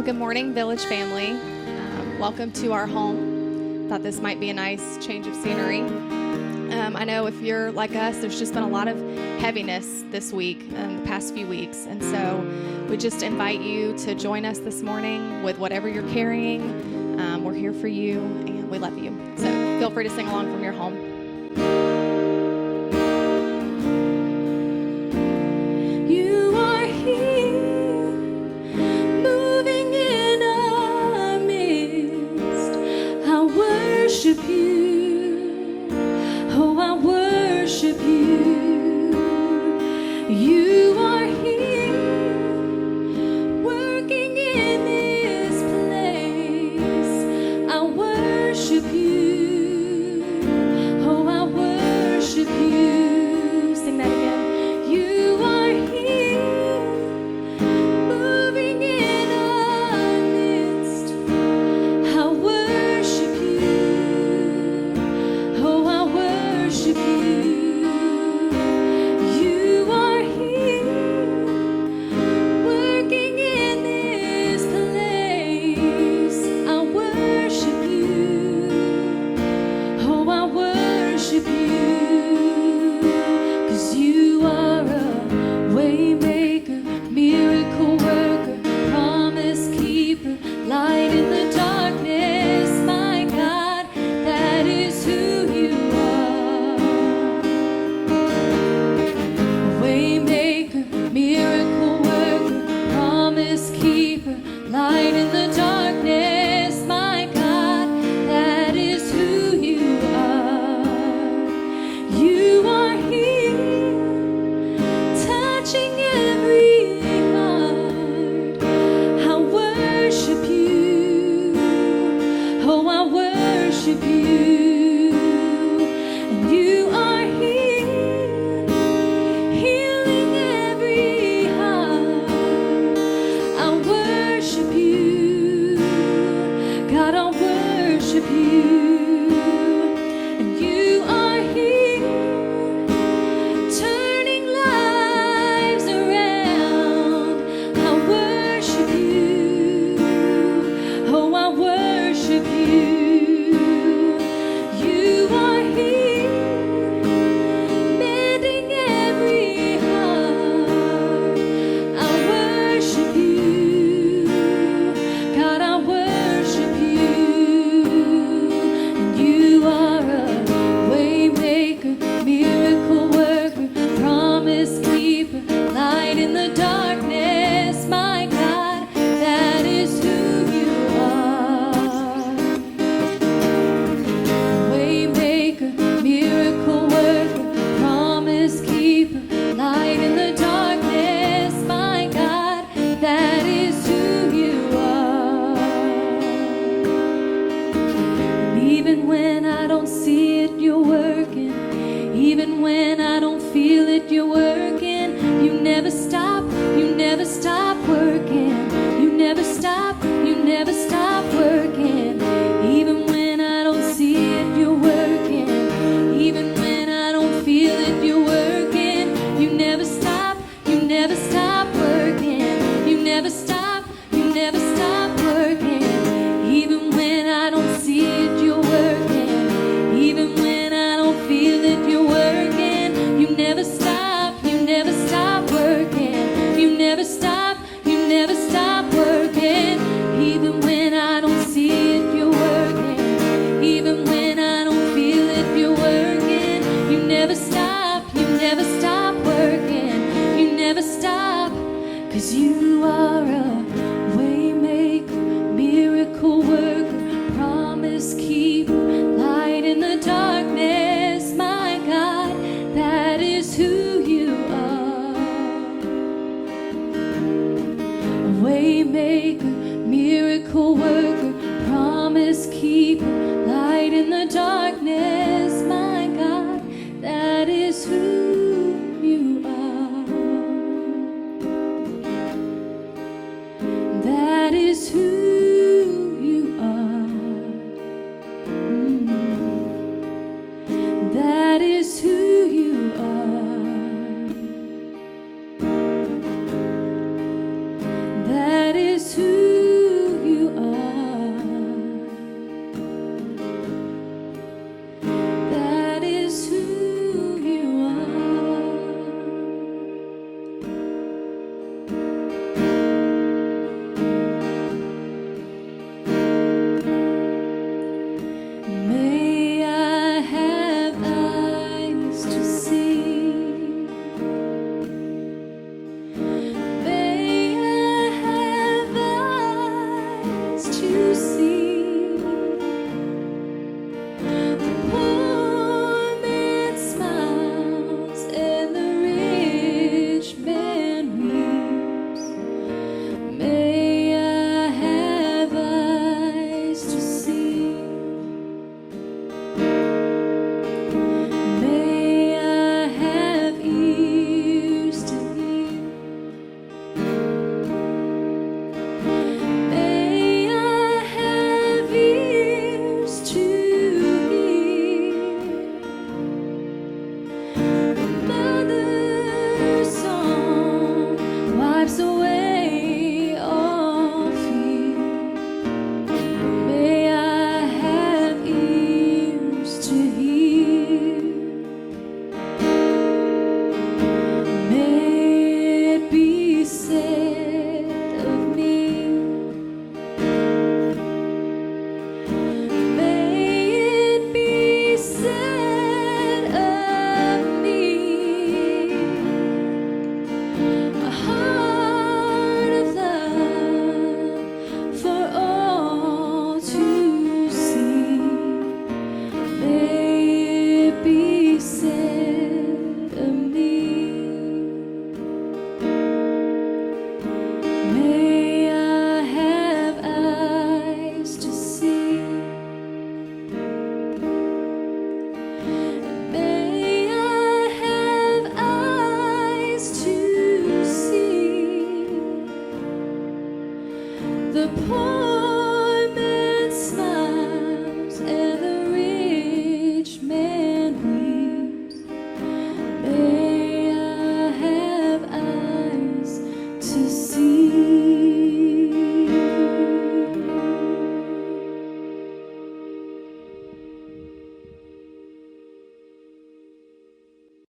good morning, Village family. Welcome to our home. Thought this might be a nice change of scenery. I know if you're like us, there's just been a lot of heaviness this week, the past few weeks. And so we just invite you to join us this morning with whatever you're carrying. We're here for you, and we love you. So feel free to sing along from your home.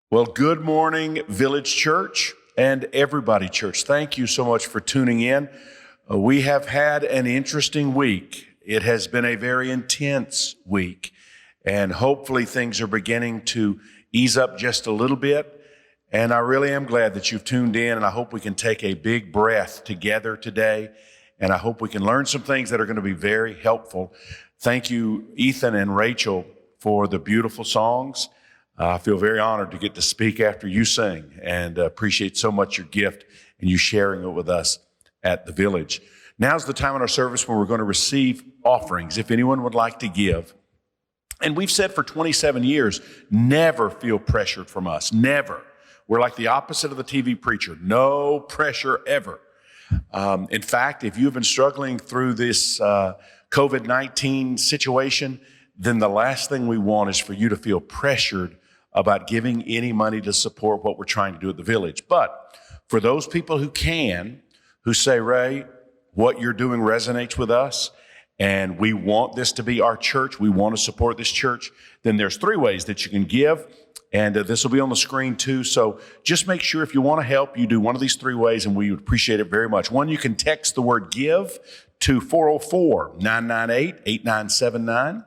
Well, good morning, Village Church and everybody, church. Thank you so much for tuning in. We have had an interesting week. It has been a very intense week, and hopefully things are beginning to ease up just a little bit. And I really am glad that you've tuned in, and I hope we can take a big breath together today, and I hope we can learn some things that are going to be very helpful. Thank you, Ethan and Rachel, for the beautiful songs. I feel very honored to get to speak after you sing, and appreciate so much your gift and you sharing it with us at the Village. Now's the time in our service when we're going to receive offerings. If anyone would like to give, and we've said for 27 years, never feel pressured from us, never. We're like the opposite of the TV preacher, no pressure ever. In fact, if you've been struggling through this COVID-19 situation, then the last thing we want is for you to feel pressured about giving any money to support what we're trying to do at the Village. But for those people who can, who say, Ray, what you're doing resonates with us, and we want this to be our church, we want to support this church, then there's three ways that you can give, and this will be on the screen too. So just make sure if you want to help, you do one of these three ways, and we would appreciate it very much. One, you can text the word give to 404-998-8979.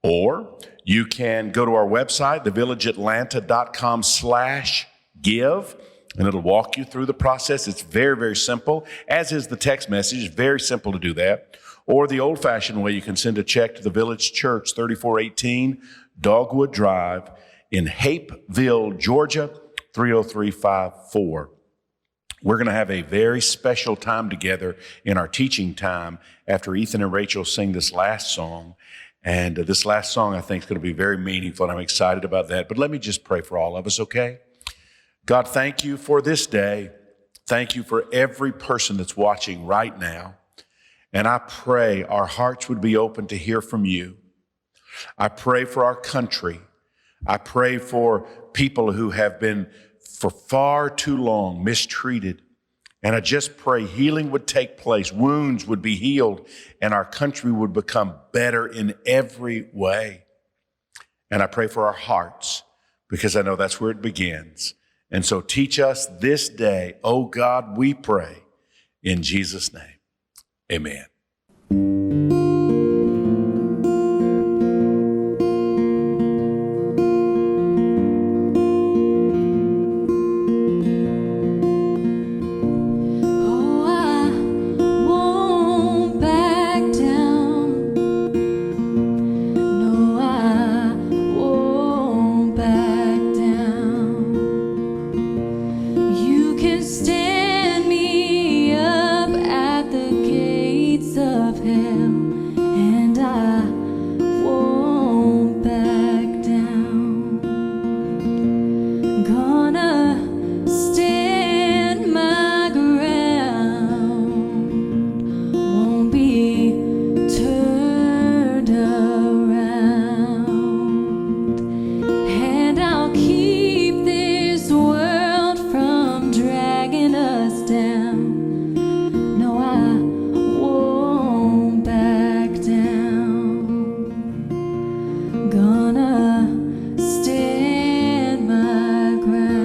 Or you can go to our website, thevillageatlanta.com/give, and it'll walk you through the process. It's very, very simple, as is the text message. It's very simple to do that. Or the old-fashioned way, you can send a check to the Village Church, 3418 Dogwood Drive in Hapeville, Georgia, 30354. We're going to have a very special time together in our teaching time after Ethan and Rachel sing this last song. And this last song, I think, is going to be very meaningful, and I'm excited about that. But let me just pray for all of us, okay? God, thank you for this day. Thank you for every person that's watching right now. And I pray our hearts would be open to hear from you. I pray for our country. I pray for people who have been for far too long mistreated. And I just pray healing would take place, wounds would be healed, and our country would become better in every way. And I pray for our hearts, because I know that's where it begins. And so teach us this day, oh God, we pray in Jesus' name. Amen. Gonna stand my ground.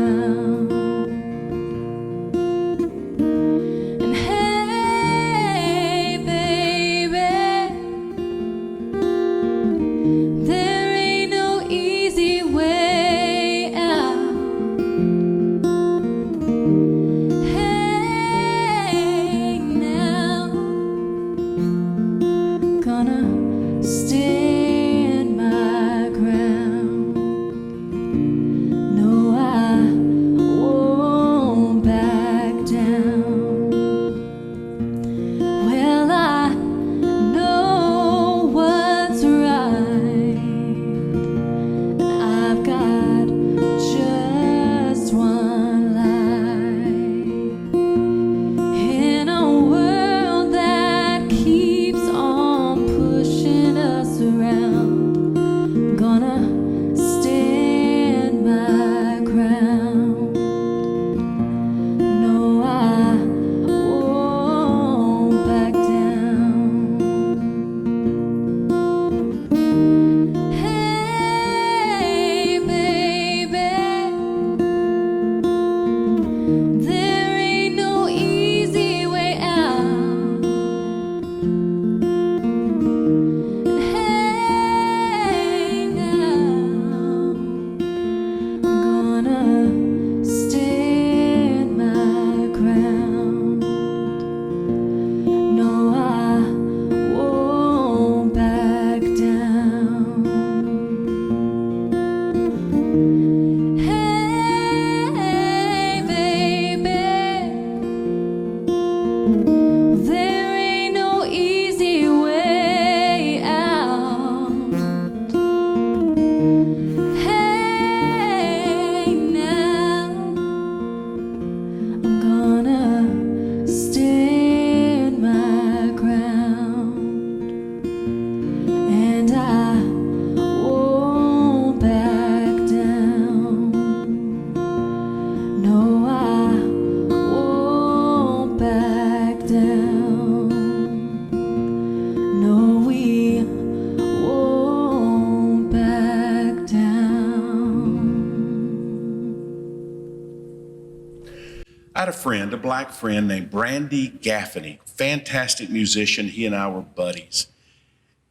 I had a friend, a black friend named Brandy Gaffney, fantastic musician. He and I were buddies.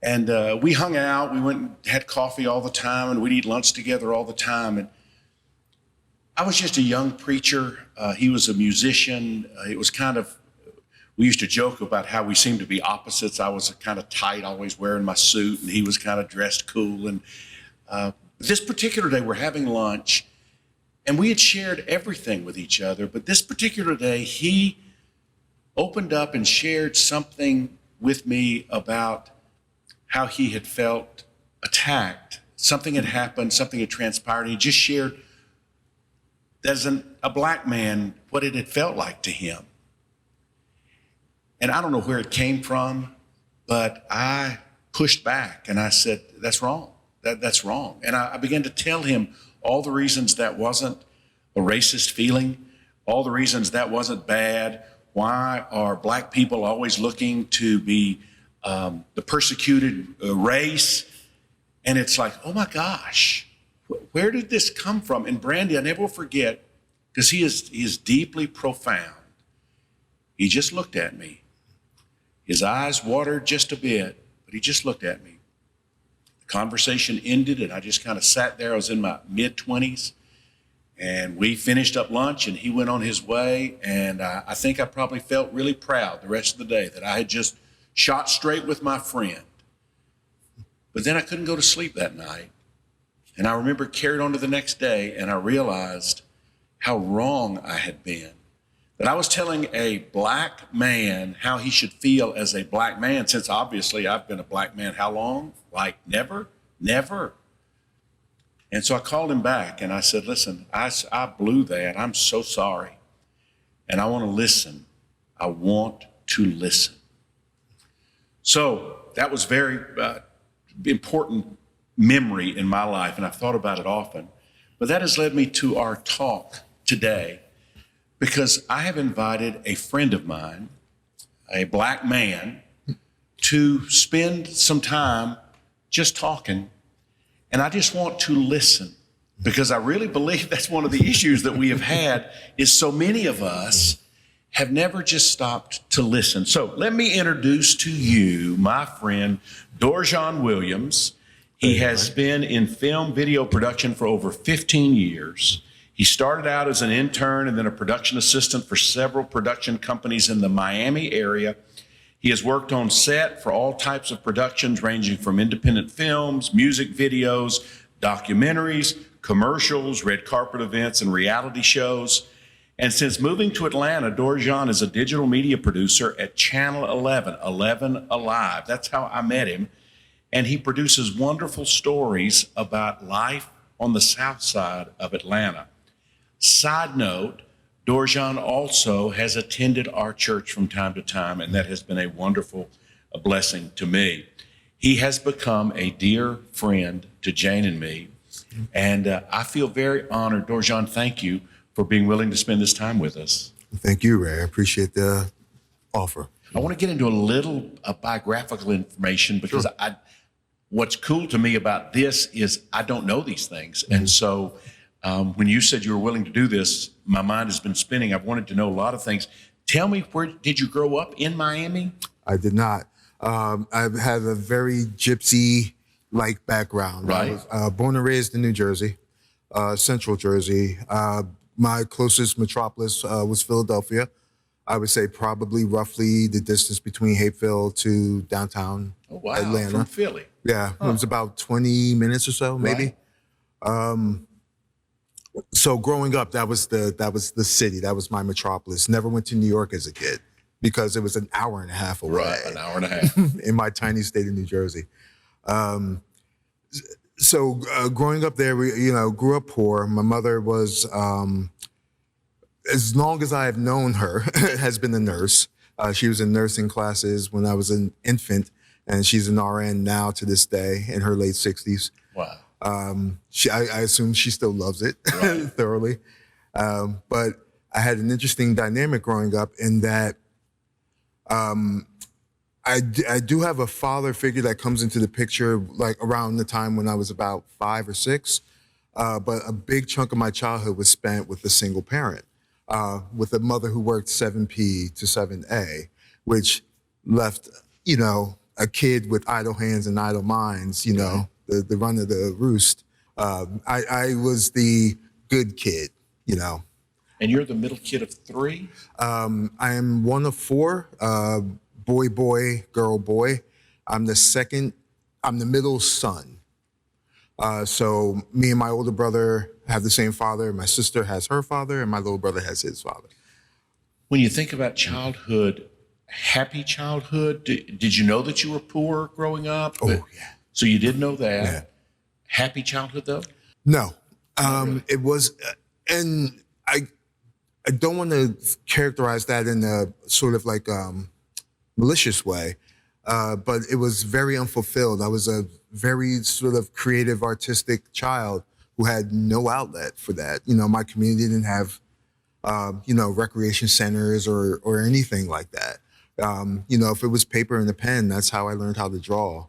And we hung out, we went and had coffee all the time, and we'd eat lunch together all the time. And I was just a young preacher. He was a musician. It was kind of, we used to joke about how we seemed to be opposites. I was kind of tight, always wearing my suit, and he was kind of dressed cool. And this particular day, we're having lunch, and we had shared everything with each other. But this particular day, he opened up and shared something with me about how he had felt attacked. Something had happened, something had transpired, and he just shared, as a black man, what it had felt like to him. And I don't know where it came from, but I pushed back and I said, that's wrong. That's wrong. And I began to tell him all the reasons that wasn't a racist feeling, all the reasons that wasn't bad. Why are black people always looking to be the persecuted race? And it's like, oh my gosh, where did this come from? And Brandy, I never will forget, because he is deeply profound. He just looked at me. His eyes watered just a bit, but he just looked at me. The conversation ended, and I just kind of sat there. I was in my mid-20s, and we finished up lunch, and he went on his way. And I think I probably felt really proud the rest of the day that I had just shot straight with my friend. But then I couldn't go to sleep that night. And I remember carried on to the next day, and I realized how wrong I had been. That I was telling a black man how he should feel as a black man, since obviously I've been a black man how long? Like never. And so I called him back and I said, listen, I blew that. I'm so sorry. And I want to listen. I want to listen. So that was very important memory in my life, and I've thought about it often. But that has led me to our talk today, because I have invited a friend of mine, a black man, to spend some time just talking. And I just want to listen, because I really believe that's one of the issues that we have had, is so many of us have never just stopped to listen. So let me introduce to you my friend, Dorjan Williams. He has been in film video production for over 15 years. He started out as an intern and then a production assistant for several production companies in the Miami area. He has worked on set for all types of productions, ranging from independent films, music videos, documentaries, commercials, red carpet events, and reality shows. And since moving to Atlanta, Dorjan is a digital media producer at Channel 11, 11 Alive. That's how I met him. And he produces wonderful stories about life on the south side of Atlanta. Side note, Dorjan also has attended our church from time to time, and that has been a wonderful blessing to me. He has become a dear friend to Jane and me, and I feel very honored. Dorjan, thank you for being willing to spend this time with us. Thank you, Ray. I appreciate the offer. I want to get into a little biographical information, because what's cool to me about this is I don't know these things. And so when you said you were willing to do this, my mind has been spinning. I've wanted to know a lot of things. Tell me, where did you grow up in Miami? I did not. I have a very gypsy-like background. Right. I was born and raised in New Jersey, Central Jersey. My closest metropolis was Philadelphia. I would say probably roughly the distance between Hapeville to downtown Atlanta. From Philly. Yeah, it was about 20 minutes or so, maybe. Right. So growing up, that was the city. That was my metropolis. Never went to New York as a kid because it was an hour and a half away. Right, an hour and a half. In my tiny state of New Jersey. So growing up there, we grew up poor. My mother was, as long as I have known her, has been a nurse. She was in nursing classes when I was an infant, and she's an RN now to this day in her late 60s. Wow. I assume she still loves it Right. thoroughly. But I had an interesting dynamic growing up in that I do have a father figure that comes into the picture like around the time when I was about 5 or 6. But a big chunk of my childhood was spent with a single parent. with a mother who worked 7P to 7A, which left, a kid with idle hands and idle minds, the run of the roost. I was the good kid, And you're the middle kid of three? I am one of four, boy, boy, girl, boy. I'm the middle son. So me and my older brother have the same father. My sister has her father, and my little brother has his father. When you think about childhood, happy childhood, did you know that you were poor growing up? Oh, yeah. So you did know that. Yeah. Happy childhood, though? No. Really? It was, and I don't want to characterize that in a sort of like malicious way, but it was very unfulfilled. I was a very sort of creative, artistic child who had no outlet for that. My community didn't have, recreation centers or anything like that. If it was paper and a pen, that's how I learned how to draw.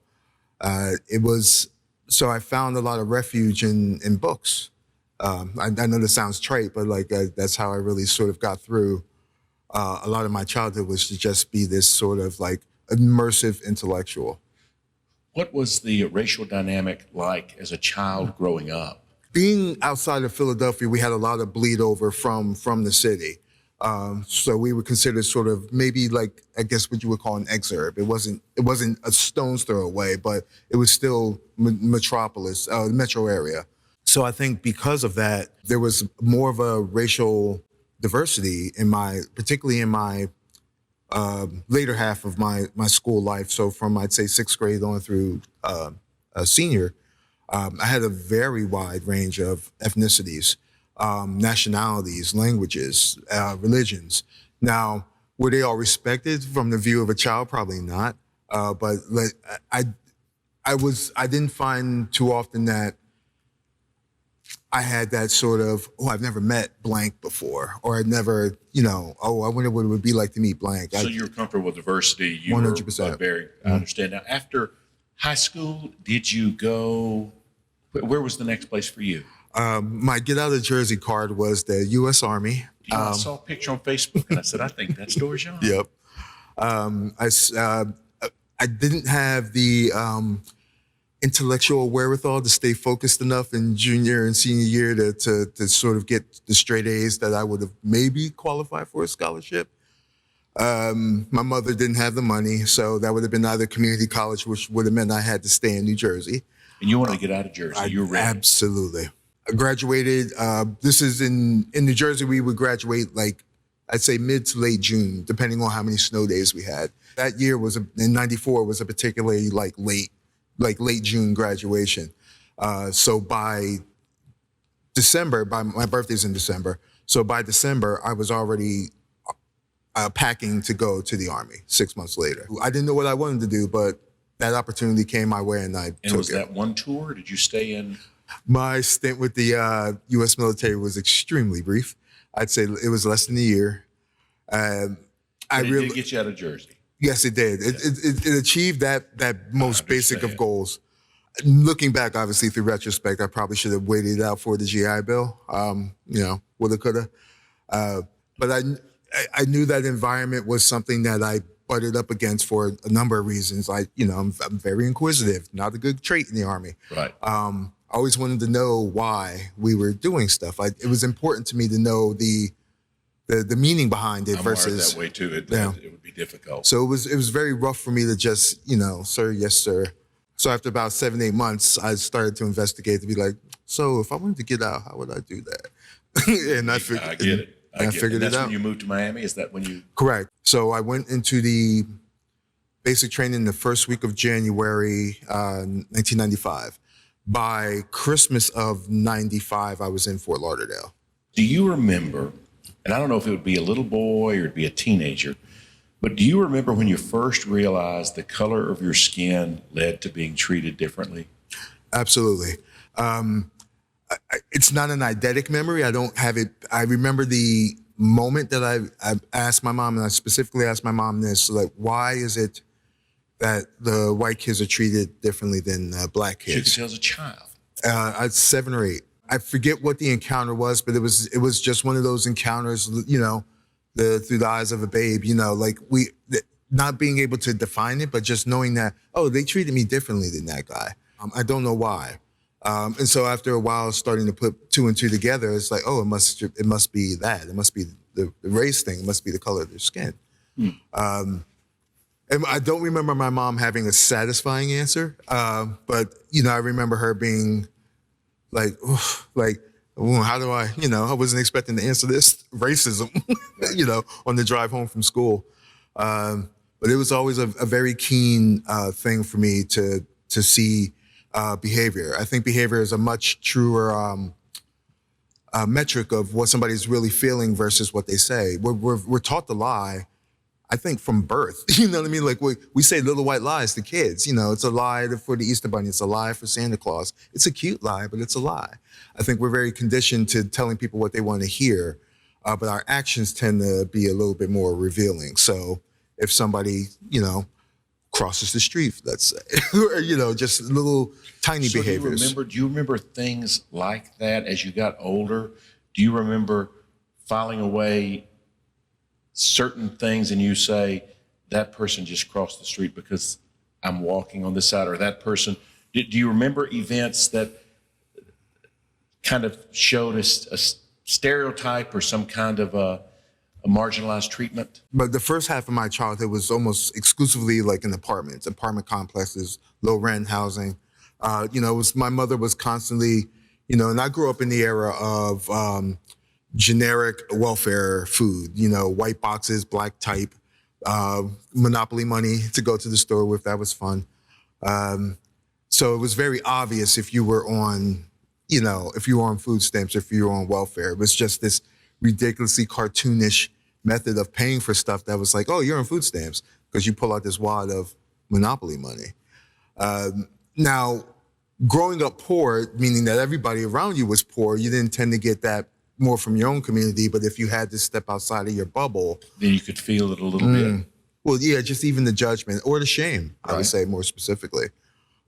So I found a lot of refuge in books. I know this sounds trite, but that's how I really sort of got through a lot of my childhood, was to just be this sort of like immersive intellectual. What was the racial dynamic like as a child growing up? Being outside of Philadelphia, we had a lot of bleed over from the city. So we were considered sort of maybe like, I guess what you would call an exurb. It wasn't a stone's throw away, but it was still metropolis, metro area. So I think because of that, there was more of a racial diversity particularly in my later half of my school life. So from, I'd say, 6th grade on through senior, I had a very wide range of ethnicities, nationalities, languages, religions. Now, were they all respected from the view of a child? Probably not. But I didn't find too often that I had that sort of, I've never met blank before, or I'd never, I wonder what it would be like to meet blank. So you're comfortable with diversity. You 100%. Were I understand. Now, after high school, did you go, where was the next place for you? My get out of Jersey card was the U.S. Army. I saw a picture on Facebook and I said, I think that's Dorjan. Yep. I didn't have the intellectual wherewithal to stay focused enough in junior and senior year to sort of get the straight A's that I would have maybe qualified for a scholarship. My mother didn't have the money, so that would have been either community college, which would have meant I had to stay in New Jersey. And you wanted to get out of Jersey. You were ready. Absolutely. I graduated. This is in New Jersey. We would graduate I'd say mid to late June, depending on how many snow days we had. That year in '94 was a particularly late June graduation. So by December, my birthday's in December. So by December, I was already packing to go to the Army 6 months later. I didn't know what I wanted to do, but that opportunity came my way and I took it. And was that one tour? Or did you stay in? My stint with the U.S. military was extremely brief. I'd say it was less than a year. It did get you out of Jersey. Yes, it did. It achieved that most basic of goals. Looking back, obviously, through retrospect, I probably should have waited out for the GI Bill. Woulda, coulda. But I knew that environment was something that I butted up against for a number of reasons. I'm very inquisitive, not a good trait in the Army. Right. I always wanted to know why we were doing stuff. It was important to me to know the meaning behind it I'm versus that way too. It would be difficult. So it was very rough for me to just, sir, yes, sir. So after about 7-8 months, I started to investigate to be like, so if I wanted to get out, how would I do that? And I get it. I figured it out. That's when you moved to Miami? Is that when you? Correct. So I went into the basic training the first week of January, 1995. By Christmas of 95, I was in Fort Lauderdale. Do you remember, and I don't know if it would be a little boy or it'd be a teenager, but do you remember when you first realized the color of your skin led to being treated differently? Absolutely. It's not an eidetic memory. I don't have it. I remember the moment that I asked my mom, and I specifically asked my mom this, why is it that the white kids are treated differently than black kids? You could tell as a child. I was 7 or 8. I forget what the encounter was, but it was just one of those encounters, through the eyes of a babe, like not being able to define it, but just knowing that, oh, they treated me differently than that guy. I don't know why. And so after a while, starting to put two and two together, it's like, oh, it must be that. It must be the race thing. It must be the color of their skin. And I don't remember my mom having a satisfying answer, but I remember her being like, "Ooh, how do I? I wasn't expecting to answer this racism, on the drive home from school. But it was always a very keen thing for me to see behavior. I think behavior is a much truer metric of what somebody's really feeling versus what they say. We're taught to lie, I think, from birth. You know what I mean? Like we say little white lies to kids. It's a lie for the Easter Bunny. It's a lie for Santa Claus. It's a cute lie, but it's a lie. I think we're very conditioned to telling people what they want to hear, but our actions tend to be a little bit more revealing. So if somebody, crosses the street, let's say, or, just little tiny behaviors. Do you remember things like that as you got older? Do you remember filing away certain things and you say, that person just crossed the street because I'm walking on this side, or that person, do you remember events that kind of showed us a stereotype or some kind of a marginalized treatment? But the first half of my childhood was almost exclusively like in apartment complexes, low rent housing. My mother was constantly, and I grew up in the era of generic welfare food, white boxes, black type, Monopoly money to go to the store with. That was fun. So it was very obvious if you were on, food stamps, if you were on welfare. It was just this ridiculously cartoonish method of paying for stuff that was like, oh, you're on food stamps because you pull out this wad of Monopoly money. Now, growing up poor, meaning that everybody around you was poor, you didn't tend to get that more from your own community, but if you had to step outside of your bubble, then you could feel it a little bit. Well, yeah, just even the judgment or the shame, right. I would say more specifically,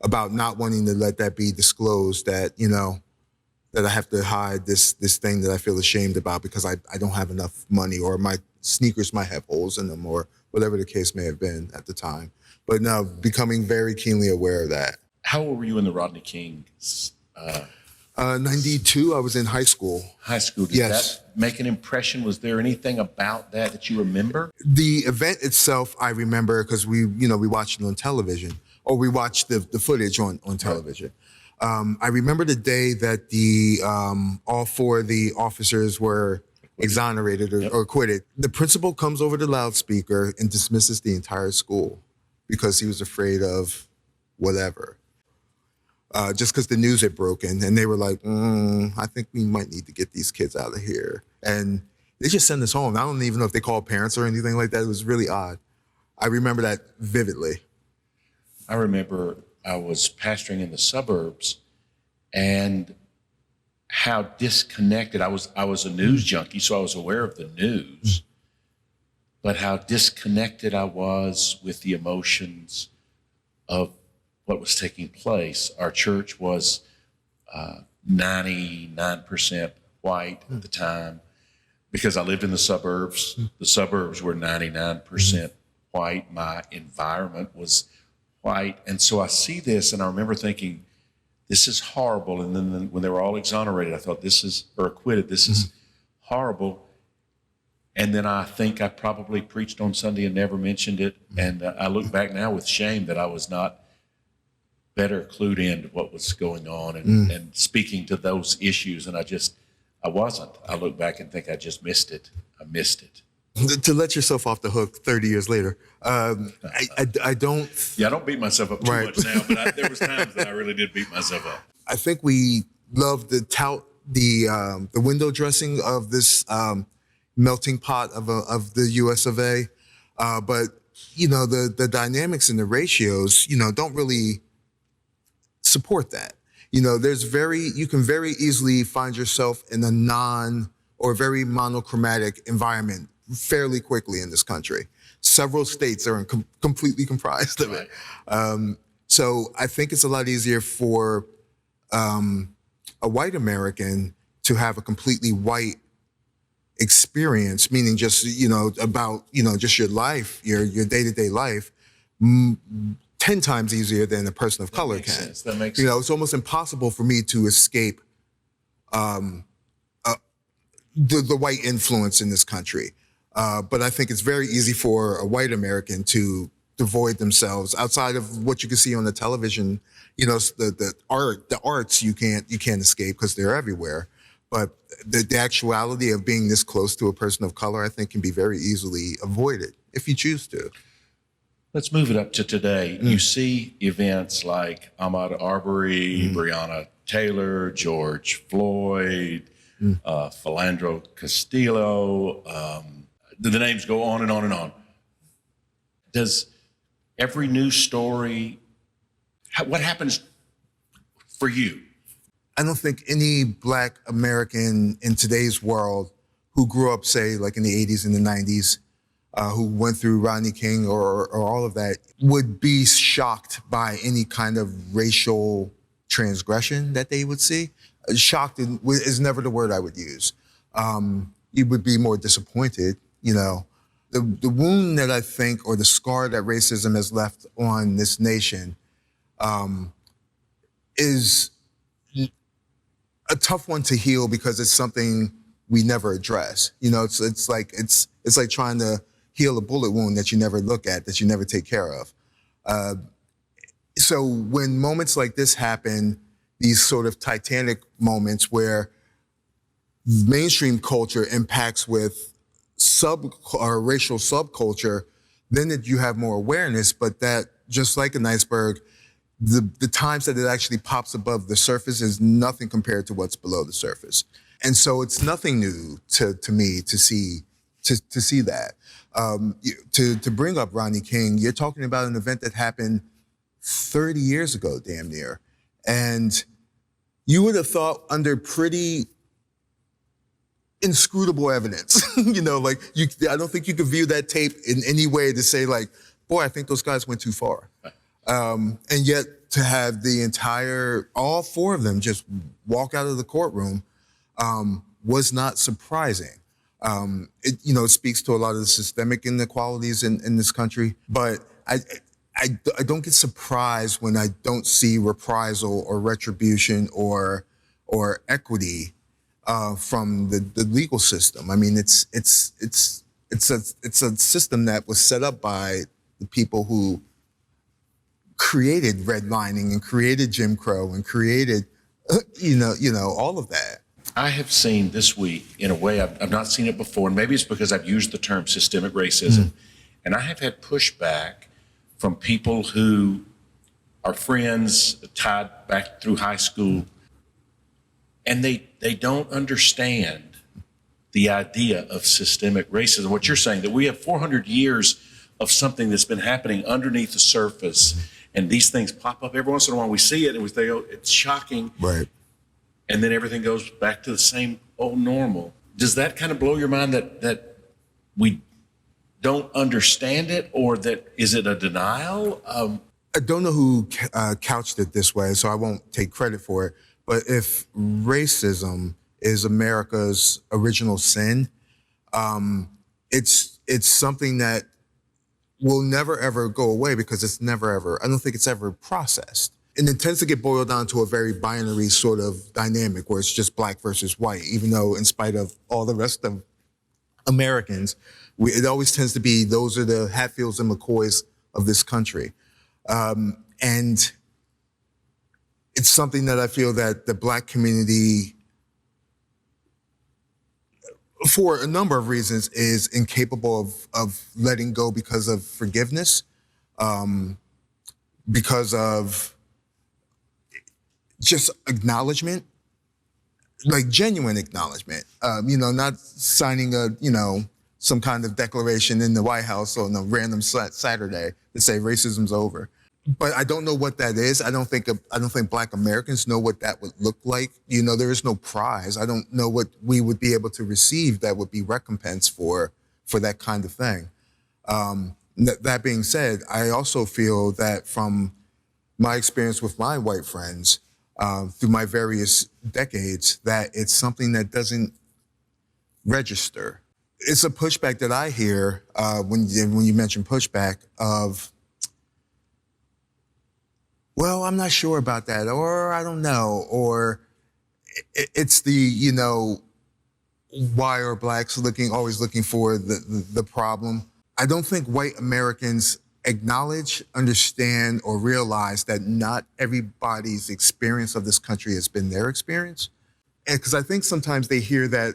about not wanting to let that be disclosed, that, that I have to hide this thing that I feel ashamed about because I don't have enough money, or my sneakers might have holes in them, or whatever the case may have been at the time. But now becoming very keenly aware of that. How old were you in the Rodney King? 92, I was in high school. High school. Did yes. that make an impression? Was there anything about that you remember? The event itself, I remember because we watched it on television, or we watched the footage on television. I remember the day that all four of the officers were exonerated or acquitted. The principal comes over the loudspeaker and dismisses the entire school because he was afraid of whatever. Just because the news had broken, and they were like, I think we might need to get these kids out of here. And they just sent us home. I don't even know if they called parents or anything like that. It was really odd. I remember that vividly. I remember I was pastoring in the suburbs, and how disconnected I was a news junkie, so I was aware of the news, but how disconnected I was with the emotions of what was taking place. Our church was 99% white at the time, because I lived in the suburbs. The suburbs were 99% white. My environment was white. And so I see this, and I remember thinking, this is horrible. And then when they were all exonerated, I thought, acquitted, this is horrible. And then I think I probably preached on Sunday and never mentioned it. And I look back now with shame that I was not better clued into what was going on and speaking to those issues. And I wasn't. I look back and think I just missed it. I missed it. To let yourself off the hook 30 years later, I don't. Yeah, I don't beat myself up too much now, but there was times that I really did beat myself up. I think we love to tout the window dressing of this melting pot of the U.S. of A. But the dynamics and the ratios, don't really support that. You can very easily find yourself in a non or very monochromatic environment fairly quickly in this country. Several states are completely comprised of it. So I think it's a lot easier for a white American to have a completely white experience, meaning just, about, just your life, your day-to-day life, 10 times easier than a person of color can. Sense. That makes sense. It's almost impossible for me to escape the white influence in this country. But I think it's very easy for a white American to devoid themselves outside of what you can see on the television. The arts you can't escape because they're everywhere. But the actuality of being this close to a person of color, I think, can be very easily avoided if you choose to. Let's move it up to today. You see events like Ahmaud Arbery, Breonna Taylor, George Floyd, Philandro Castillo. The names go on and on and on. Does every news story, what happens for you? I don't think any Black American in today's world who grew up, say, like in the 80s and the 90s, who went through Rodney King or all of that, would be shocked by any kind of racial transgression that they would see. Shocked is never the word I would use. You would be more disappointed, The wound that I think, or the scar that racism has left on this nation, is a tough one to heal because it's something we never address. It's like trying to heal a bullet wound that you never look at, that you never take care of. So when moments like this happen, these sort of titanic moments where mainstream culture impacts with racial subculture, then you have more awareness, but that, just like an iceberg, the times that it actually pops above the surface is nothing compared to what's below the surface. And so it's nothing new to me to see that. To bring up Rodney King, you're talking about an event that happened 30 years ago, damn near. And you would have thought under pretty inscrutable evidence, I don't think you could view that tape in any way to say like, boy, I think those guys went too far. And yet to have all four of them just walk out of the courtroom was not surprising. It speaks to a lot of the systemic inequalities in this country, but I don't get surprised when I don't see reprisal or retribution or equity from the legal system. I mean, it's a system that was set up by the people who created redlining and created Jim Crow and created, all of that. I have seen this week, in a way I've not seen it before, and maybe it's because I've used the term systemic racism, and I have had pushback from people who are friends tied back through high school, and they don't understand the idea of systemic racism. What you're saying, that we have 400 years of something that's been happening underneath the surface, and these things pop up every once in a while. We see it, and we think, oh, it's shocking. Right. And then everything goes back to the same old normal. Does that kind of blow your mind that we don't understand it, or that is it a denial? I don't know who couched it this way, so I won't take credit for it. But if racism is America's original sin, it's something that will never, ever go away because it's never, ever, I don't think it's ever processed. And it tends to get boiled down to a very binary sort of dynamic where it's just black versus white, even though in spite of all the rest of Americans, it always tends to be those are the Hatfields and McCoys of this country. And it's something that I feel that the Black community, for a number of reasons, is incapable of letting go because of forgiveness, because of just acknowledgement, like genuine acknowledgement, not signing some kind of declaration in the White House on a random Saturday to say racism's over. But I don't know what that is. I don't think Black Americans know what that would look like. There is no prize. I don't know what we would be able to receive that would be recompense for that kind of thing. That being said, I also feel that from my experience with my white friends, through my various decades, that it's something that doesn't register. It's a pushback that I hear when you mention pushback of, well, I'm not sure about that, or I don't know, or it's the, why are blacks always looking for the problem? I don't think white Americans acknowledge, understand, or realize that not everybody's experience of this country has been their experience. And because I think sometimes they hear that,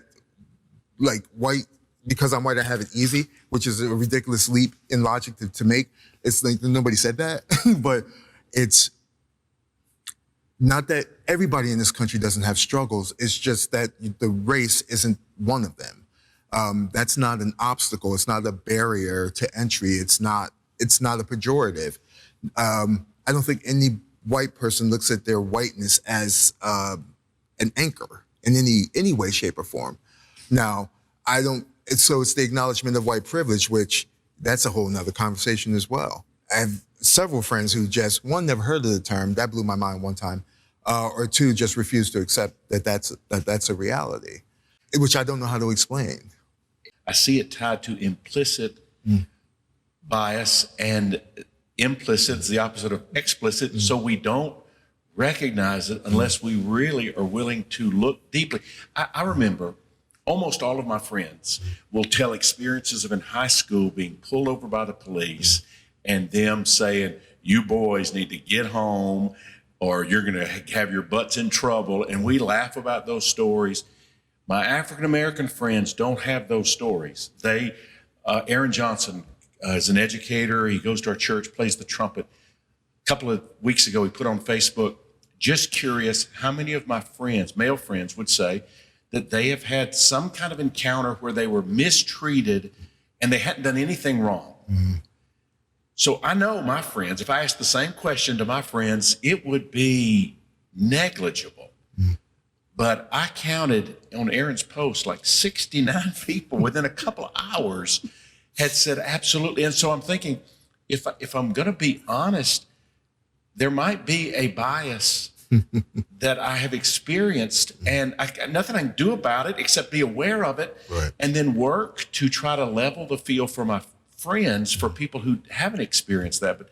like, white, because I'm white, I have it easy, which is a ridiculous leap in logic to make. It's like nobody said that, but it's not that everybody in this country doesn't have struggles. It's just that the race isn't one of them. That's not an obstacle. It's not a barrier to entry. It's not a pejorative. I don't think any white person looks at their whiteness as an anchor in any way, shape, or form. Now, so it's the acknowledgement of white privilege, which that's a whole nother conversation as well. I have several friends who just, one, never heard of the term, that blew my mind one time, or two, just refused to accept that that's a reality, which I don't know how to explain. I see it tied to implicit bias, and implicit is the opposite of explicit, so we don't recognize it unless we really are willing to look deeply. I remember almost all of my friends will tell experiences of in high school being pulled over by the police and them saying, you boys need to get home or you're going to have your butts in trouble. And we laugh about those stories. My African-American friends don't have those stories. Aaron Johnson is an educator. He goes to our church, plays the trumpet. A couple of weeks ago, he put on Facebook, just curious how many of my friends, male friends, would say that they have had some kind of encounter where they were mistreated and they hadn't done anything wrong. Mm-hmm. So I know my friends, if I asked the same question to my friends, it would be negligible. Mm-hmm. But I counted on Aaron's post like 69 people within a couple of hours had said absolutely. And so I'm thinking, if I'm going to be honest, there might be a bias that I have experienced, and nothing I can do about it except be aware of it, right, and then work to try to level the field for my friends, for people who haven't experienced that. But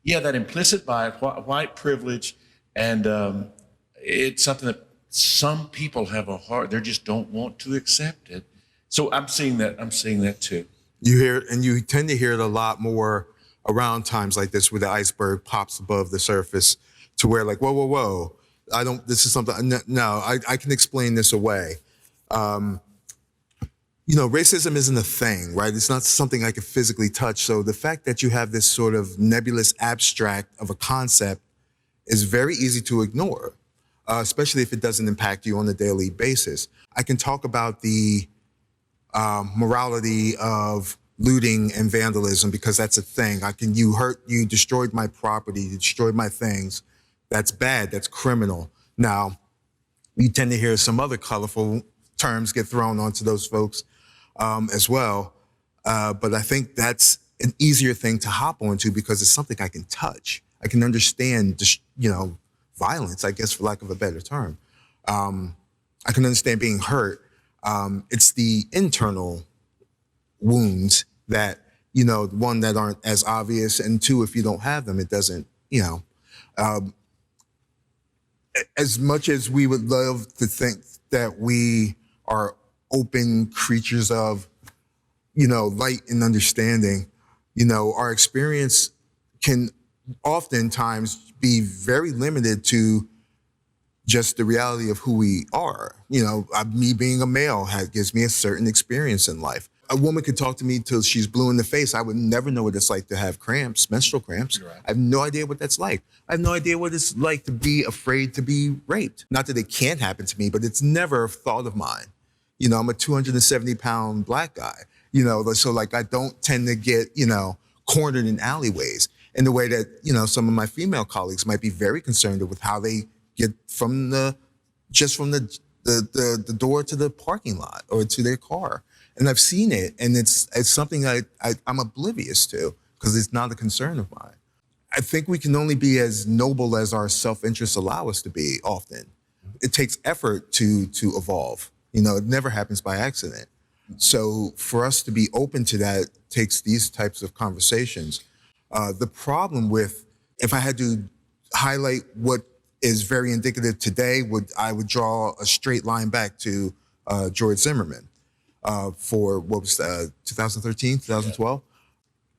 yeah, that implicit bias, white privilege, and it's something that some people have a hard, they just don't want to accept it. So I'm seeing that too. You hear, and you tend to hear it a lot more around times like this, where the iceberg pops above the surface, to where like, whoa, this is something, no, I can explain this away. Racism isn't a thing, right? It's not something I can physically touch. So the fact that you have this sort of nebulous abstract of a concept is very easy to ignore, especially if it doesn't impact you on a daily basis. I can talk about the morality of looting and vandalism because that's a thing. You destroyed my property, you destroyed my things. That's bad, that's criminal. Now, you tend to hear some other colorful terms get thrown onto those folks as well. But I think that's an easier thing to hop onto because it's something I can touch. I can understand, violence, I guess, for lack of a better term. I can understand being hurt. It's the internal wounds that, one, that aren't as obvious, and two, if you don't have them, it doesn't, as much as we would love to think that we are open creatures of, light and understanding, our experience can oftentimes be very limited to just the reality of who we are. Me being a male gives me a certain experience in life. A woman could talk to me till she's blue in the face. I would never know what it's like to have cramps, menstrual cramps. Right. I have no idea what that's like. I have no idea what it's like to be afraid to be raped. Not that it can't happen to me, but it's never a thought of mine. I'm a 270-pound black guy, so like I don't tend to get, cornered in alleyways in the way that, some of my female colleagues might be very concerned with how they get from the door to the parking lot or to their car. And I've seen it, and it's something I'm oblivious to because it's not a concern of mine. I think we can only be as noble as our self-interests allow us to be often. It takes effort to evolve. You know, it never happens by accident. So for us to be open to that takes these types of conversations. The problem with, if I had to highlight what is very indicative today, I would draw a straight line back to George Zimmerman for what was 2013, 2012.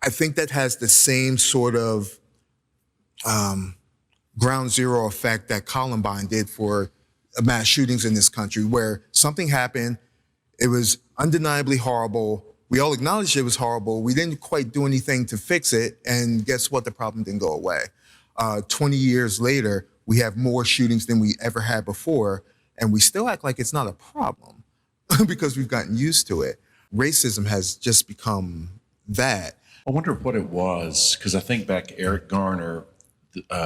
I think that has the same sort of ground zero effect that Columbine did for mass shootings in this country, where something happened, it was undeniably horrible. We all acknowledged it was horrible. We didn't quite do anything to fix it, and guess what? The problem didn't go away. 20 years later, we have more shootings than we ever had before, and we still act like it's not a problem because we've gotten used to it. Racism has just become that. I wonder what it was, because I think back Eric Garner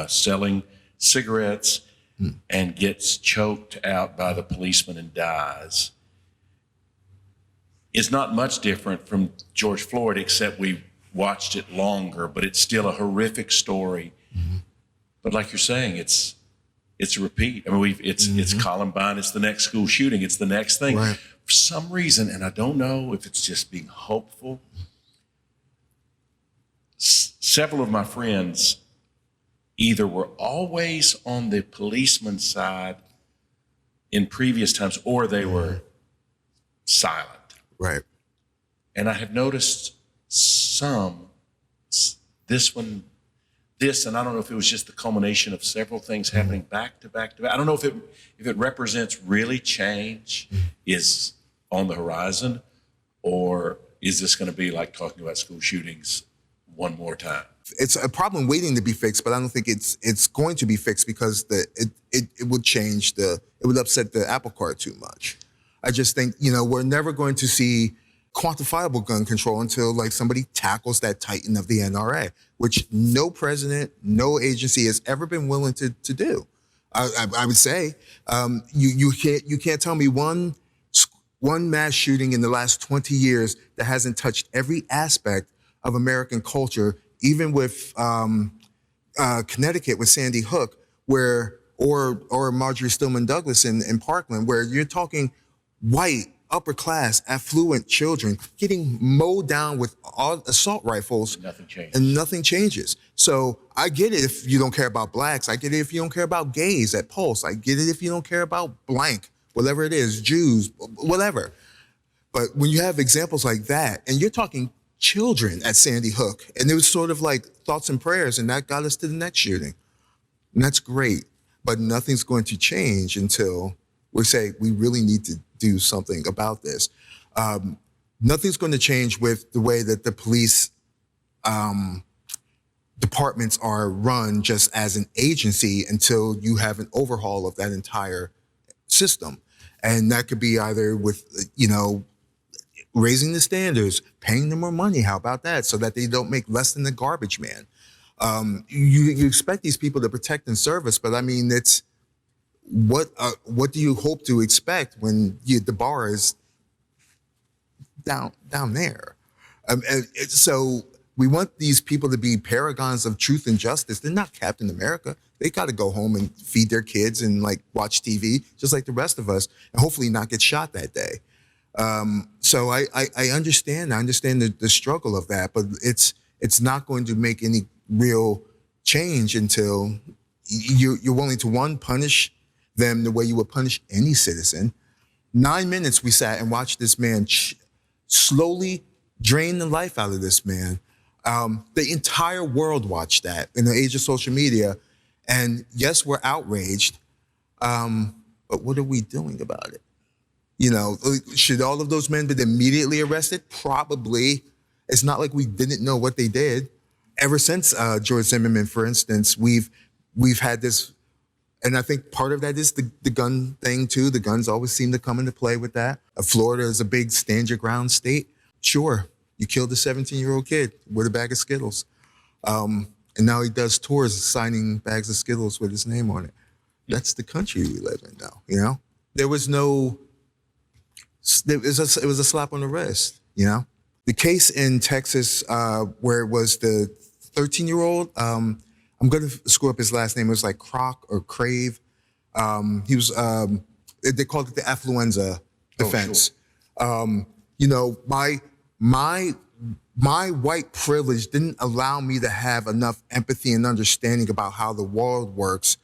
selling cigarettes and gets choked out by the policeman and dies. It's not much different from George Floyd, except we watched it longer, but it's still a horrific story. Mm-hmm. But like you're saying, it's a repeat. I mean, it's Columbine, it's the next school shooting, it's the next thing. Right. For some reason, and I don't know if it's just being hopeful, several of my friends either were always on the policeman's side in previous times, or they were silent. Right. And I have noticed this, and I don't know if it was just the culmination of several things happening back to back to back. I don't know if it represents really change is on the horizon, or is this going to be like talking about school shootings one more time? It's a problem waiting to be fixed, but I don't think it's going to be fixed because it would change it would upset the apple cart too much. I just think, we're never going to see quantifiable gun control until like somebody tackles that titan of the NRA, which no president, no agency has ever been willing to do. I would say you can't tell me one mass shooting in the last 20 years that hasn't touched every aspect of American culture, even with Connecticut with Sandy Hook, or Marjorie Stoneman Douglas in Parkland, where you're talking white, upper class, affluent children getting mowed down with assault rifles. And nothing changes. So I get it if you don't care about blacks. I get it if you don't care about gays at Pulse. I get it if you don't care about blank, whatever it is, Jews, whatever. But when you have examples like that, and you're talking children at Sandy Hook, and it was sort of like thoughts and prayers, and that got us to the next shooting. And that's great, but nothing's going to change until we say we really need to do something about this. Nothing's going to change with the way that the police departments are run just as an agency until you have an overhaul of that entire system. And that could be either with, raising the standards, paying them more money. How about that? So that they don't make less than the garbage man. You expect these people to protect and service, but I mean, it's what do you hope to expect when the bar is down there? So we want these people to be paragons of truth and justice. They're not Captain America. They got to go home and feed their kids and like watch TV, just like the rest of us, and hopefully not get shot that day. So I understand. I understand the struggle of that, but it's not going to make any real change until you're willing to, one, punish them the way you would punish any citizen. 9 minutes we sat and watched this man slowly drain the life out of this man. The entire world watched that in the age of social media. And yes, we're outraged, but what are we doing about it? Should all of those men been immediately arrested? Probably. It's not like we didn't know what they did. Ever since George Zimmerman, for instance, we've had this, and I think part of that is the gun thing too. The guns always seem to come into play with that. Florida is a big stand your ground state. Sure, you killed a 17-year-old kid with a bag of Skittles. And now he does tours signing bags of Skittles with his name on it. That's the country we live in now, There was it was a slap on the wrist, The case in Texas where it was the 13-year-old I'm going to screw up his last name. It was like Croc or Crave. He was, they called it the affluenza defense. Sure. You know, my white privilege didn't allow me to have enough empathy and understanding about how the world works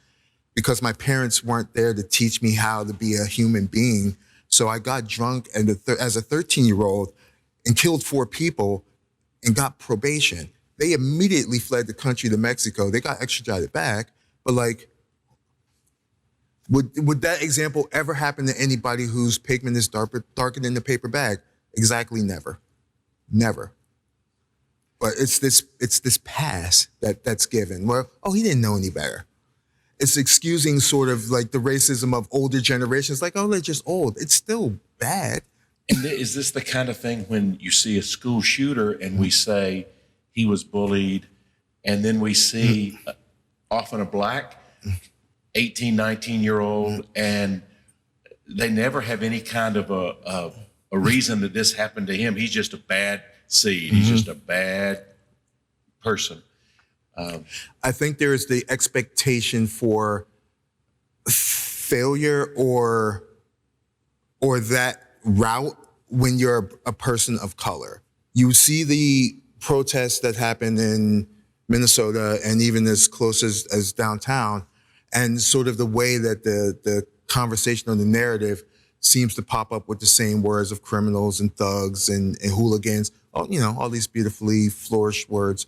because my parents weren't there to teach me how to be a human being. So I got drunk and as a 13-year-old and killed 4 people and got probation. They immediately fled the country to Mexico. They got extradited back, but like, would that example ever happen to anybody whose pigment is darker than the paper bag? Exactly, never. But it's this pass that's given. Well, oh, he didn't know any better. It's excusing sort of like the racism of older generations, like, oh, they're just old. It's still bad. And is this the kind of thing when you see a school shooter and we say he was bullied, and then we see often a black 18, 19-year-old, and they never have any kind of a reason that this happened to him. He's just a bad seed. He's just a bad person. I think there is the expectation for failure or that route when you're a person of color. You see the protests that happened in Minnesota and even as close as downtown, and sort of the way that the conversation or the narrative seems to pop up with the same words of criminals and thugs and hooligans, you know, all these beautifully flourished words,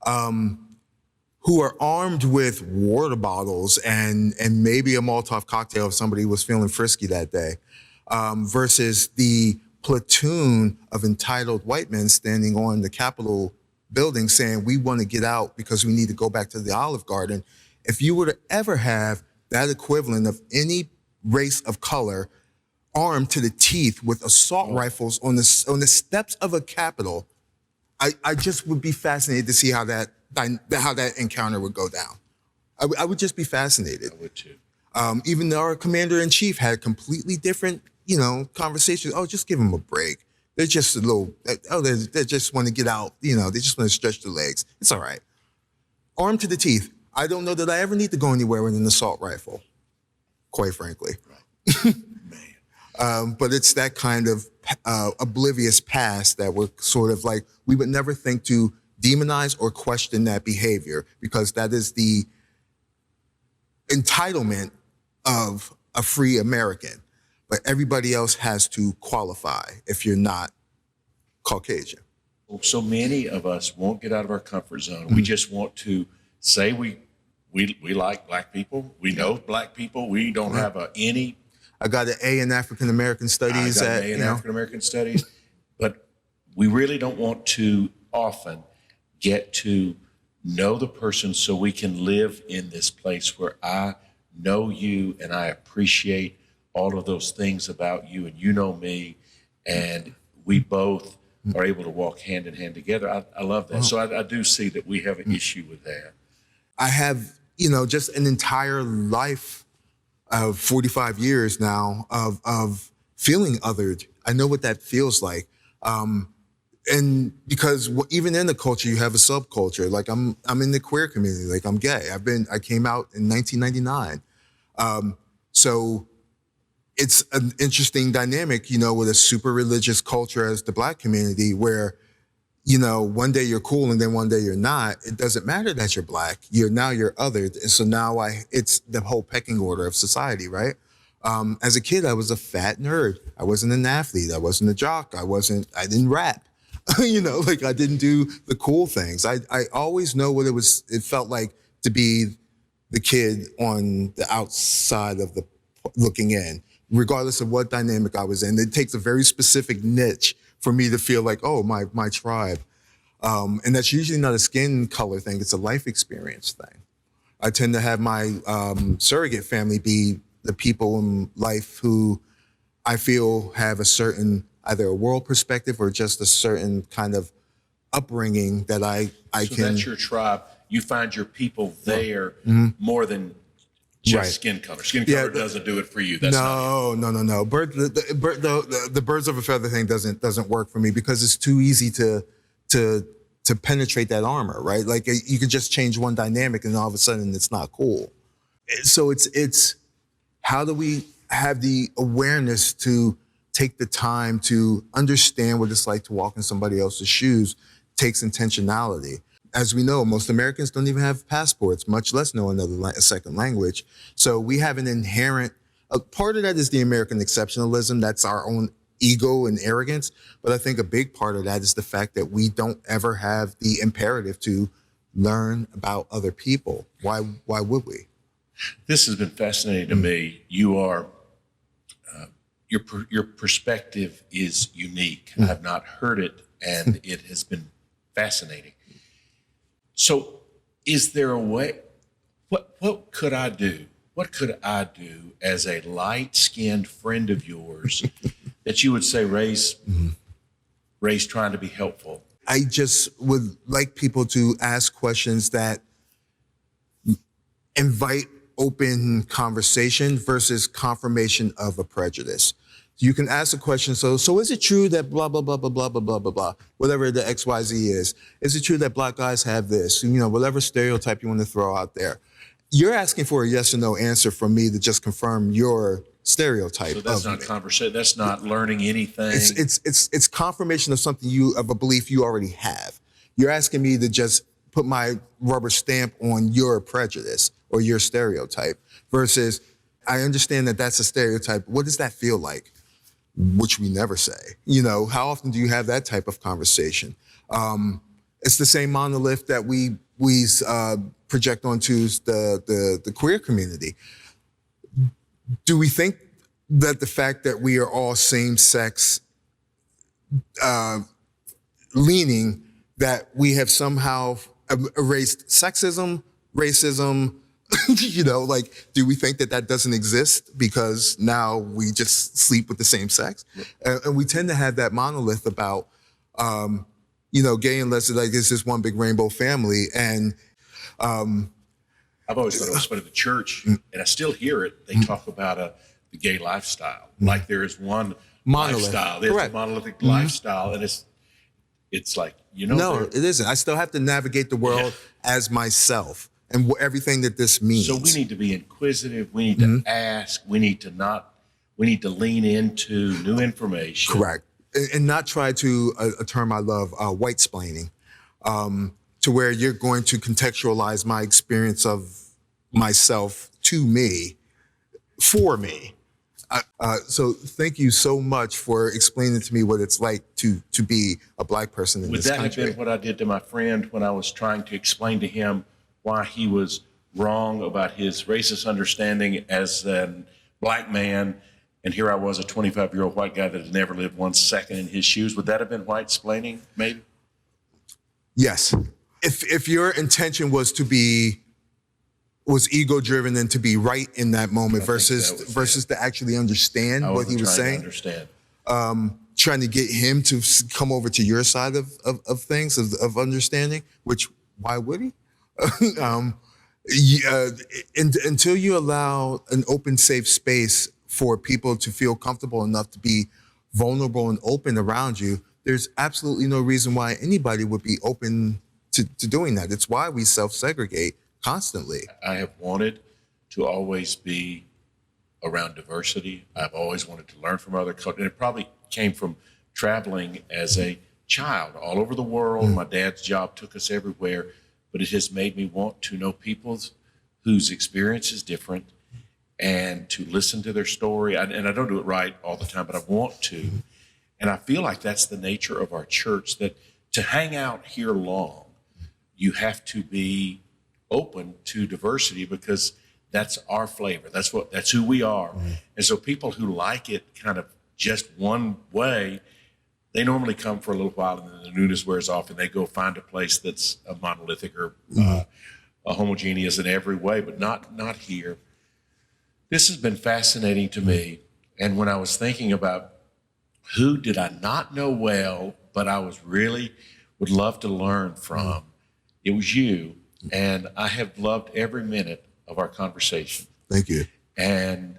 who are armed with water bottles and maybe a Molotov cocktail if somebody was feeling frisky that day, versus the platoon of entitled white men standing on the Capitol building saying, we want to get out because we need to go back to the Olive Garden. If you were to ever have that equivalent of any race of color armed to the teeth with assault rifles on the steps of a Capitol, I just would be fascinated to see how that encounter would go down. I would just be fascinated. I would too. Even though our commander-in-chief had completely different, you know, conversations. Oh, just give them a break. They're just a little, they just want to get out, you know, they just want to stretch their legs. It's all right. Armed to the teeth. I don't know that I ever need to go anywhere with an assault rifle, quite frankly. Right. But it's that kind of oblivious past that we're sort of like, we would never think to demonize or question that behavior because that is the entitlement of a free American. But everybody else has to qualify if you're not Caucasian. So many of us won't get out of our comfort zone. We just want to say we like black people. We know black people. We don't have any. I got an A in African American Studies. I got an A in African American Studies. But we really don't want to often get to know the person so we can live in this place where I know you and I appreciate all of those things about you and you know me, and we both are able to walk hand in hand together. I love that. So I do see that we have an issue with that. I have, you know, just an entire life of 45 years now of feeling othered. I know what that feels like. And because even in the culture, you have a subculture. Like I'm in the queer community. Like I'm gay. I came out in 1999. So it's an interesting dynamic, you know, with a super religious culture as the black community where, you know, one day you're cool and then one day you're not. It doesn't matter that you're black. You're othered. And so now it's the whole pecking order of society, right? As a kid, I was a fat nerd. I wasn't an athlete. I wasn't a jock. I didn't rap. You know, like I didn't do the cool things. I always know what it felt like to be the kid on the outside of the looking in, regardless of what dynamic I was in. It takes a very specific niche for me to feel like, oh, my tribe. And that's usually not a skin color thing. It's a life experience thing. I tend to have my surrogate family be the people in life who I feel have a certain, either a world perspective or just a certain kind of upbringing that I So can. that's your tribe. You find your people there more than just skin color. Skin color doesn't do it for you. That's no. The birds of a feather thing doesn't work for me because it's too easy to to penetrate that armor, right? Like you could just change one dynamic and all of a sudden it's not cool. So it's how do we have the awareness to take the time to understand what it's like to walk in somebody else's shoes takes intentionality. As we know, most Americans don't even have passports, much less know a second language. So we have an inherent, part of that is the American exceptionalism. That's our own ego and arrogance. But I think a big part of that is the fact that we don't ever have the imperative to learn about other people. Why would we? This has been fascinating to me. You are, your perspective is unique. I've not heard it, and it has been fascinating. So is there a way, what could I do? What could I do as a light-skinned friend of yours that you would say, Ray's trying to be helpful? I just would like people to ask questions that invite open conversation versus confirmation of a prejudice. You can ask a question, so is it true that blah, blah, blah, blah, blah, blah, blah, blah, blah, whatever the XYZ is. Is it true that black guys have this? You know, whatever stereotype you want to throw out there. You're asking for a yes or no answer from me to just confirm your stereotype. So that's not conversation. That's not learning anything. It's confirmation of something of a belief you already have. You're asking me to just put my rubber stamp on your prejudice or your stereotype versus I understand that that's a stereotype. What does that feel like? Which we never say. You know, how often do you have that type of conversation? It's the same monolith that we project onto the queer community. Do we think that the fact that we are all same-sex leaning, that we have somehow erased sexism, racism, you know, like, do we think that that doesn't exist because now we just sleep with the same sex? And we tend to have that monolith about, you know, gay and lesbian, like it's just one big rainbow family. And I've always thought it was funny, the church, and I still hear it, they talk about the gay lifestyle. Like there is one monolith. Lifestyle. There's a monolithic lifestyle, and it's like, you know. No, it isn't. I still have to navigate the world as myself and everything that this means. So we need to be inquisitive. We need to ask. We need to lean into new information. Correct. And not try to, a term I love, white-splaining, to where you're going to contextualize my experience of myself to me, for me. So thank you so much for explaining to me what it's like to be a black person in this country. Would that have been what I did to my friend when I was trying to explain to him why he was wrong about his racist understanding as a black man, and here I was, a 25-year-old white guy that had never lived 1 second in his shoes? Would that have been white-splaining, maybe? Yes. If your intention was ego-driven and to be right in that moment versus to actually understand what he was saying. Trying to get him to come over to your side of things, of understanding, which why would he? Until you allow an open, safe space for people to feel comfortable enough to be vulnerable and open around you, there's absolutely no reason why anybody would be open to doing that. It's why we self-segregate constantly. I have wanted to always be around diversity. I've always wanted to learn from other cultures. And it probably came from traveling as a child all over the world. My dad's job took us everywhere. But it has made me want to know people whose experience is different and to listen to their story. And I don't do it right all the time, but I want to. And I feel like that's the nature of our church, that to hang out here long, you have to be open to diversity because that's our flavor. That's who we are. And so people who like it kind of just one way, they normally come for a little while and then the newness wears off and they go find a place that's a monolithic or a homogeneous in every way, but not here. This has been fascinating to me. And when I was thinking about who did I not know well, but I would love to learn from, it was you. And I have loved every minute of our conversation. Thank you. And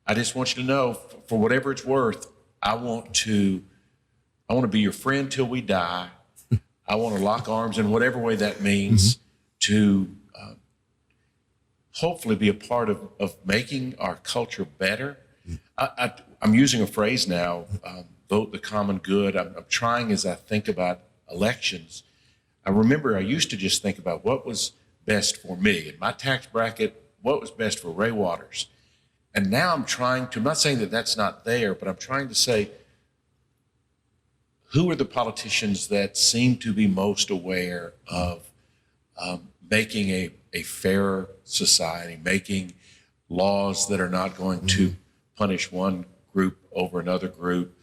I just want you to know, for whatever it's worth, I want to be your friend till we die. I want to lock arms in whatever way that means to hopefully be a part of making our culture better. I'm using a phrase now, vote the common good. I'm trying as I think about elections. I remember I used to just think about what was best for me in my tax bracket, what was best for Ray Waters. And now I'm trying to, I'm not saying that that's not there, but I'm trying to say, who are the politicians that seem to be most aware of making a fairer society, making laws that are not going to punish one group over another group,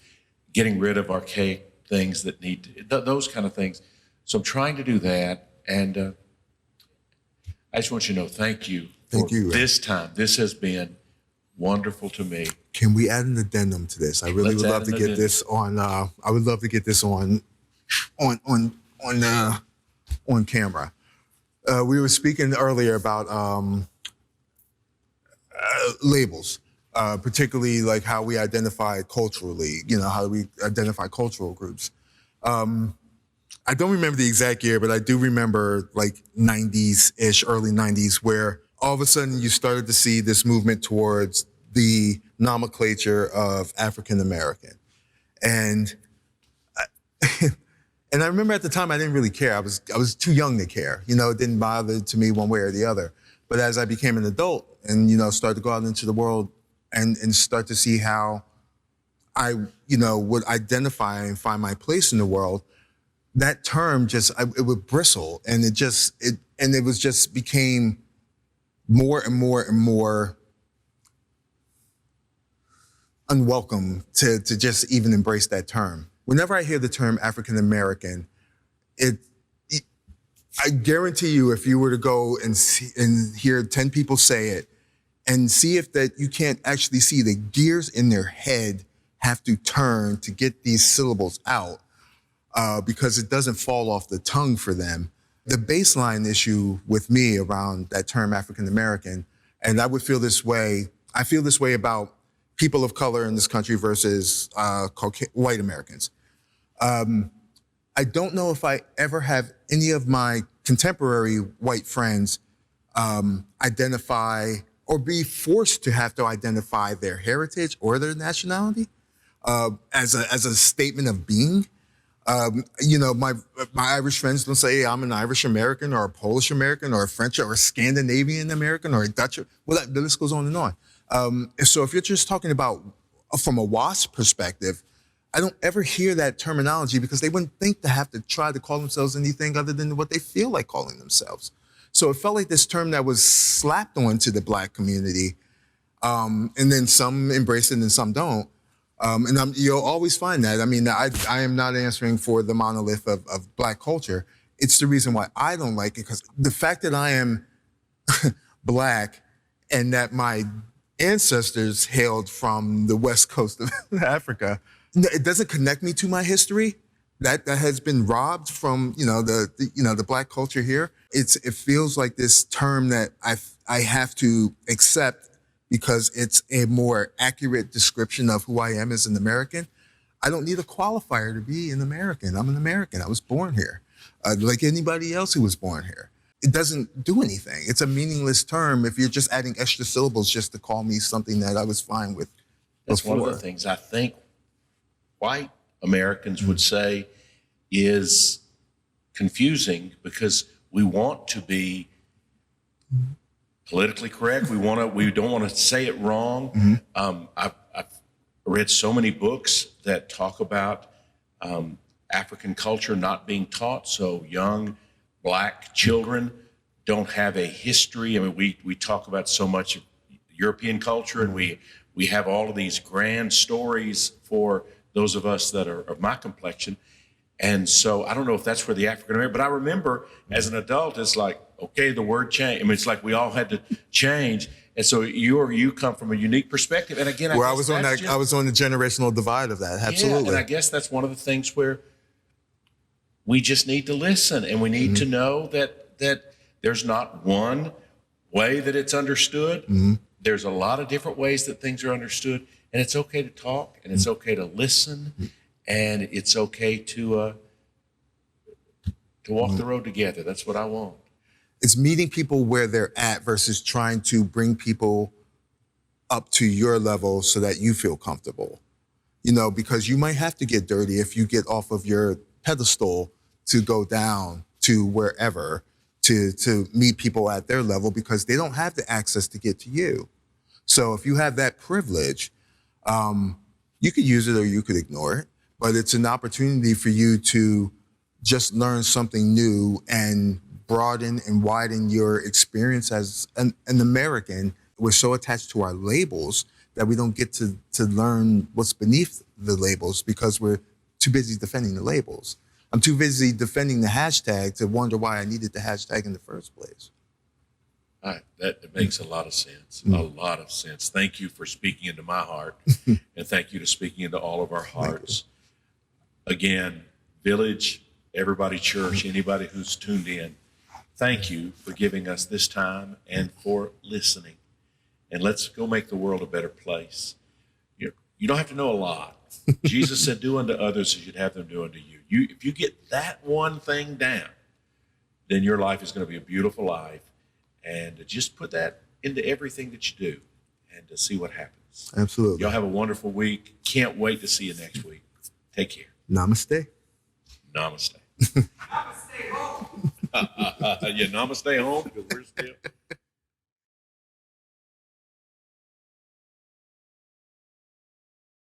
getting rid of archaic things that need to, those kind of things. So I'm trying to do that. And I just want you to know, thank you for this time. This has been wonderful to me. Can we add an addendum to this? I really would love to get this on. I would love to get this on camera. We were speaking earlier about labels, particularly like how we identify culturally. You know, how we identify cultural groups. I don't remember the exact year, but I do remember like 90s-ish, early 90s, where all of a sudden you started to see this movement towards the nomenclature of African American. And I remember at the time I didn't really care. I was too young to care. You know, it didn't bother to me one way or the other. But as I became an adult and, you know, started to go out into the world and start to see how I, you know, would identify and find my place in the world, that term just, it would bristle, and it was just became more and more and more unwelcome to just even embrace that term. Whenever I hear the term African American, I guarantee you, if you were to go and hear 10 people say it, and see if that you can't actually see the gears in their head have to turn to get these syllables out, because it doesn't fall off the tongue for them. The baseline issue with me around that term African American, and I would feel this way, I feel this way about people of color in this country versus white Americans. I don't know if I ever have any of my contemporary white friends identify or be forced to have to identify their heritage or their nationality as a statement of being. You know, my Irish friends don't say, hey, I'm an Irish American or a Polish American or a French or a Scandinavian American or a Dutch. Well, the list goes on and on. So if you're just talking about from a WASP perspective, I don't ever hear that terminology because they wouldn't think to have to try to call themselves anything other than what they feel like calling themselves. So it felt like this term that was slapped onto the Black community, and then some embrace it and some don't. And you'll always find that. I mean, I am not answering for the monolith of Black culture. It's the reason why I don't like it, because the fact that I am Black and that my ancestors hailed from the west coast of Africa, it doesn't connect me to my history. That has been robbed from the Black culture here. It feels like this term that I have to accept because it's a more accurate description of who I am as an American. I don't need a qualifier to be an American. I'm an American. I was born here, like anybody else who was born here. It doesn't do anything. It's a meaningless term if you're just adding extra syllables just to call me something that I was fine with That's before. One of the things I think white Americans would say is confusing because we want to be politically correct. We don't want to say it wrong. I've read so many books that talk about African culture not being taught, so young Black children don't have a history. I mean, we talk about so much of European culture, and we have all of these grand stories for those of us that are of my complexion. And so I don't know if that's where the African American, but I remember as an adult, it's like, okay, the word change. I mean, it's like we all had to change. And so you come from a unique perspective. And again, I was on the generational divide of that. Absolutely. Yeah, and I guess that's one of the things where we just need to listen, and we need to know that there's not one way that it's understood. There's a lot of different ways that things are understood, and it's okay to talk, and it's okay to listen, and it's okay to to walk the road together. That's what I want. It's meeting people where they're at versus trying to bring people up to your level so that you feel comfortable. You know, because you might have to get dirty if you get off of your pedestal to go down to wherever to meet people at their level because they don't have the access to get to you. So if you have that privilege, you could use it or you could ignore it, but it's an opportunity for you to just learn something new and broaden and widen your experience as an American. We're so attached to our labels that we don't get to learn what's beneath the labels because we're too busy defending the labels. I'm too busy defending the hashtag to wonder why I needed the hashtag in the first place. All right, that makes a lot of sense, a lot of sense. Thank you for speaking into my heart, and thank you to speaking into all of our hearts. Again, Village, everybody church, anybody who's tuned in, thank you for giving us this time and for listening. And let's go make the world a better place. You don't have to know a lot. Jesus said, do unto others as you'd have them do unto you. If you get that one thing down, then your life is going to be a beautiful life. And just put that into everything that you do and to see what happens. Absolutely. Y'all have a wonderful week. Can't wait to see you next week. Take care. Namaste. Namaste. Namaste home. Yeah, namaste home because we're still.